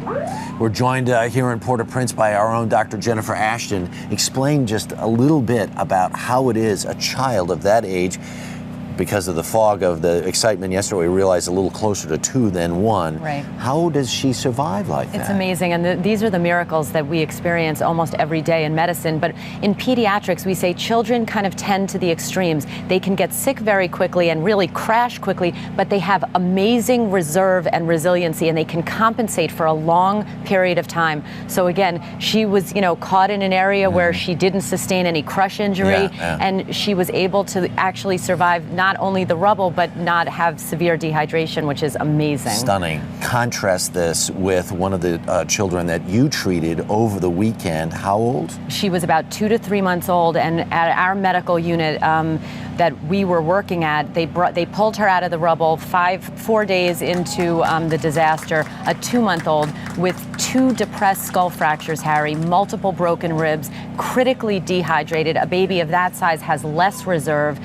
We're joined here in Port-au-Prince by our own Dr. Jennifer Ashton. Explain just a little bit about how it is a child of that age. Because of the fog of the excitement yesterday, we realized a little closer to 2 than 1. Right. How does she survive like that? It's amazing, and these are the miracles that we experience almost every day in medicine. But in pediatrics, we say children kind of tend to the extremes. They can get sick very quickly and really crash quickly, but they have amazing reserve and resiliency, and they can compensate for a long period of time. So again, she was, caught in an area where she didn't sustain any crush injury, and she was able to actually survive not only the rubble, but not have severe dehydration, which is amazing. Stunning. Contrast this with one of the children that you treated over the weekend. How old? She was about 2 to 3 months old, and at our medical unit that we were working at, they pulled her out of the rubble 4 days into the disaster, a 2-month-old with 2 depressed skull fractures, Harry, multiple broken ribs, critically dehydrated. A baby of that size has less reserve.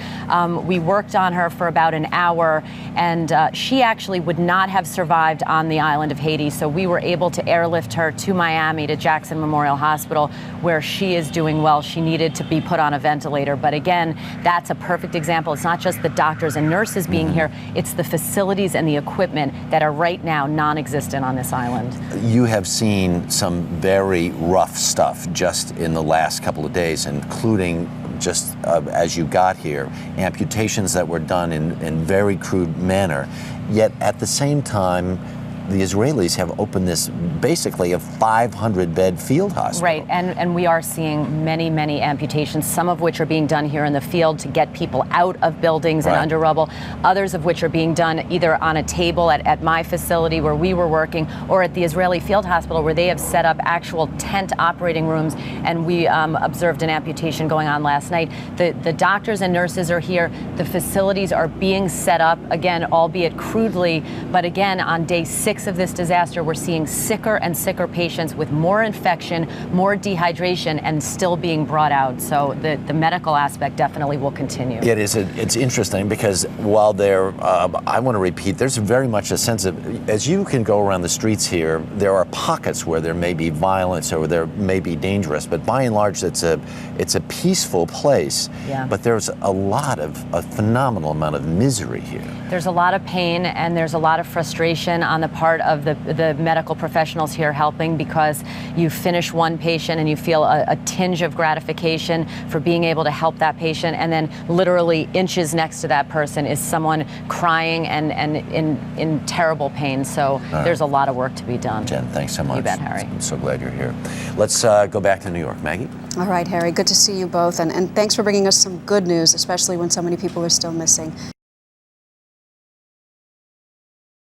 We worked on her for about an hour, and she actually would not have survived on the island of Haiti. So we were able to airlift her to Miami, to Jackson Memorial Hospital, where she is doing well. She needed to be put on a ventilator. But again, that's a perfect example. It's not just the doctors and nurses being here, it's the facilities and the equipment that are right now non-existent on this island. You have seen some very rough stuff just in the last couple of days, including just as you got here, amputations that were done in very crude manner. Yet at the same time, the Israelis have opened this basically a 500-bed field hospital. Right, and we are seeing many, many amputations, some of which are being done here in the field to get people out of buildings and under rubble, others of which are being done either on a table at my facility where we were working, or at the Israeli field hospital where they have set up actual tent operating rooms, and we observed an amputation going on last night. The doctors and nurses are here. The facilities are being set up, again, albeit crudely, but again, on day 6 of this disaster, we're seeing sicker and sicker patients with more infection, more dehydration, and still being brought out. So the medical aspect definitely will continue. It is. It's interesting because while I want to repeat, there's very much a sense of, as you can go around the streets here, there are pockets where there may be violence or there may be dangerous, but by and large, it's a peaceful place. Yeah. But there's a phenomenal amount of misery here. There's a lot of pain and there's a lot of frustration on the part of the medical professionals here helping, because you finish one patient and you feel a tinge of gratification for being able to help that patient, and then literally inches next to that person is someone crying and in terrible pain. So there's a lot of work to be done. Jen, thanks so much. You bet, Harry. I'm so glad you're here. Let's go back to New York. Maggie? All right, Harry, good to see you both, and thanks for bringing us some good news, especially when so many people are still missing.